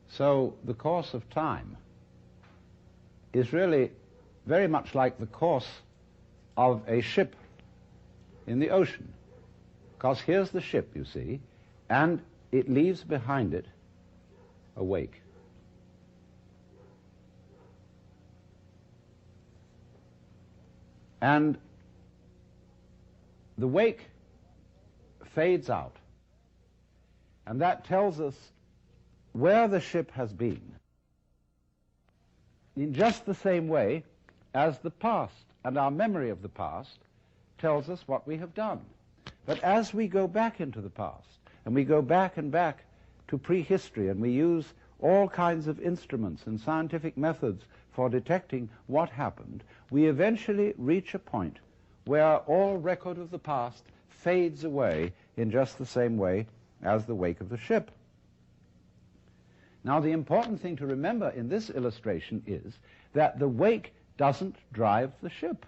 So the course of time is really very much like the course of a ship in the ocean. Because here's the ship, you see, and it leaves behind it a wake. And the wake fades out, and that tells us where the ship has been, in just the same way as the past and our memory of the past tells us what we have done. But as we go back into the past, and we go back and back to prehistory, and we use all kinds of instruments and scientific methods for detecting what happened, we eventually reach a point where all record of the past fades away in just the same way as the wake of the ship. Now, the important thing to remember in this illustration is that the wake doesn't drive the ship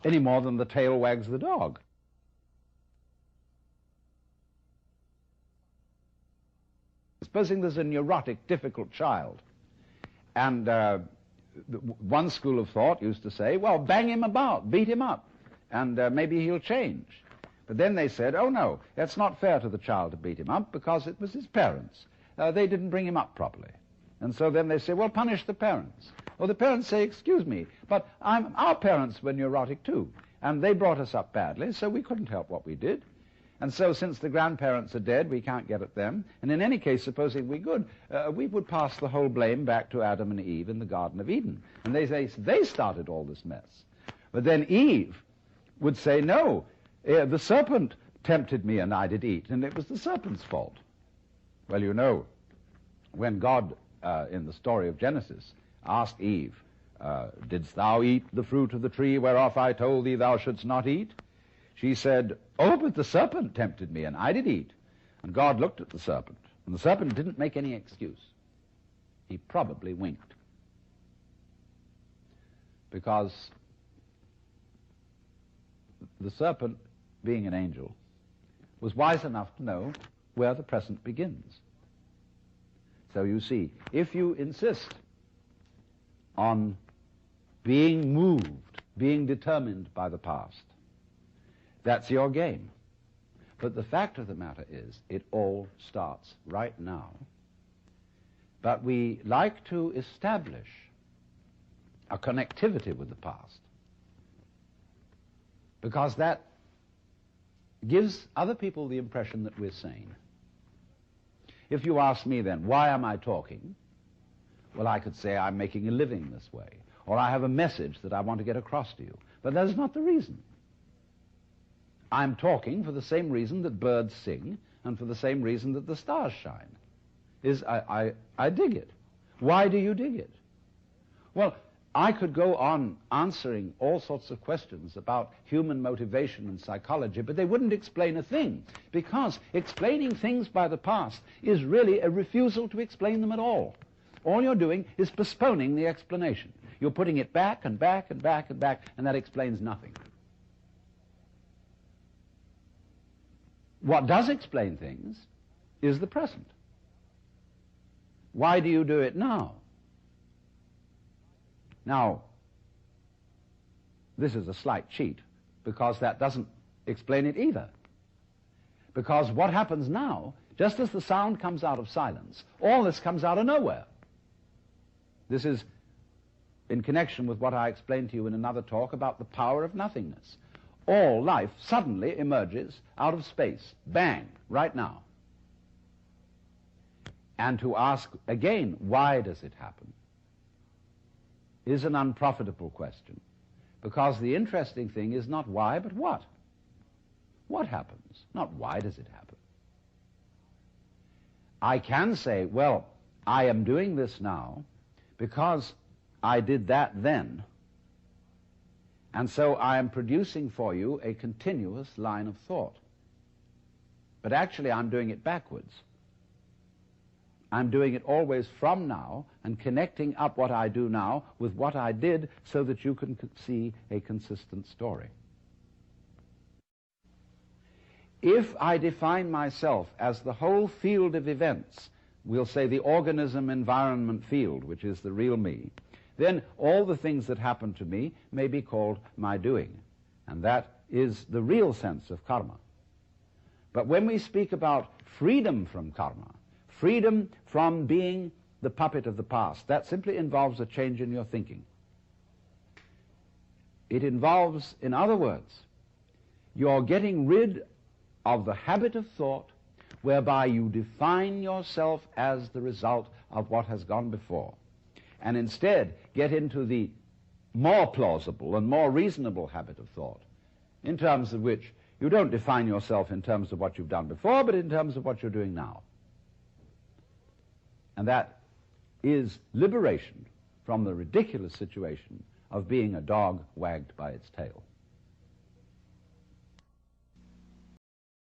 any more than the tail wags the dog. Supposing there's a neurotic, difficult child, and one school of thought used to say, well, bang him about, beat him up, and maybe he'll change. But then they said, oh no, that's not fair to the child to beat him up because it was his parents. They didn't bring him up properly. And so then they say, well, punish the parents. Well, the parents say, excuse me, but our parents were neurotic too, and they brought us up badly, so we couldn't help what we did. And so since the grandparents are dead, we can't get at them. And in any case, supposing we could, we would pass the whole blame back to Adam and Eve in the Garden of Eden. And they say they started all this mess. But then Eve would say, no, the serpent tempted me and I did eat, and it was the serpent's fault. Well, you know, when God, in the story of Genesis, asked Eve, didst thou eat the fruit of the tree whereof I told thee thou shouldst not eat? She said, oh, but the serpent tempted me, and I did eat. And God looked at the serpent, and the serpent didn't make any excuse. He probably winked. Because the serpent, being an angel, was wise enough to know where the present begins. So you see, if you insist on being moved, being determined by the past, that's your game. But the fact of the matter is, it all starts right now. But we like to establish a connectivity with the past because that gives other people the impression that we're sane. If you ask me then, why am I talking? Well, I could say I'm making a living this way, or I have a message that I want to get across to you. But that is not the reason. I'm talking for the same reason that birds sing and for the same reason that the stars shine. I dig it. Why do you dig it? Well, I could go on answering all sorts of questions about human motivation and psychology, but they wouldn't explain a thing, because explaining things by the past is really a refusal to explain them at all. All you're doing is postponing the explanation. You're putting it back and back and back and back, and that explains nothing. What does explain things is the present. Why do you do it now? Now, this is a slight cheat, because that doesn't explain it either. Because what happens now, just as the sound comes out of silence, all this comes out of nowhere. This is in connection with what I explained to you in another talk about the power of nothingness. All life suddenly emerges out of space, bang, right now. And to ask again, why does it happen, is an unprofitable question, because the interesting thing is not why, but what. What happens? Not why does it happen. I can say, well, I am doing this now because I did that then, and so I am producing for you a continuous line of thought. But actually I'm doing it backwards. I'm doing it always from now and connecting up what I do now with what I did so that you can see a consistent story. If I define myself as the whole field of events we'll say the organism environment field, which is the real me, then all the things that happen to me may be called my doing. And that is the real sense of karma. But when we speak about freedom from karma, freedom from being the puppet of the past, that simply involves a change in your thinking. It involves, in other words, you're getting rid of the habit of thought whereby you define yourself as the result of what has gone before, and instead get into the more plausible and more reasonable habit of thought, in terms of which you don't define yourself in terms of what you've done before, but in terms of what you're doing now. And that is liberation from the ridiculous situation of being a dog wagged by its tail.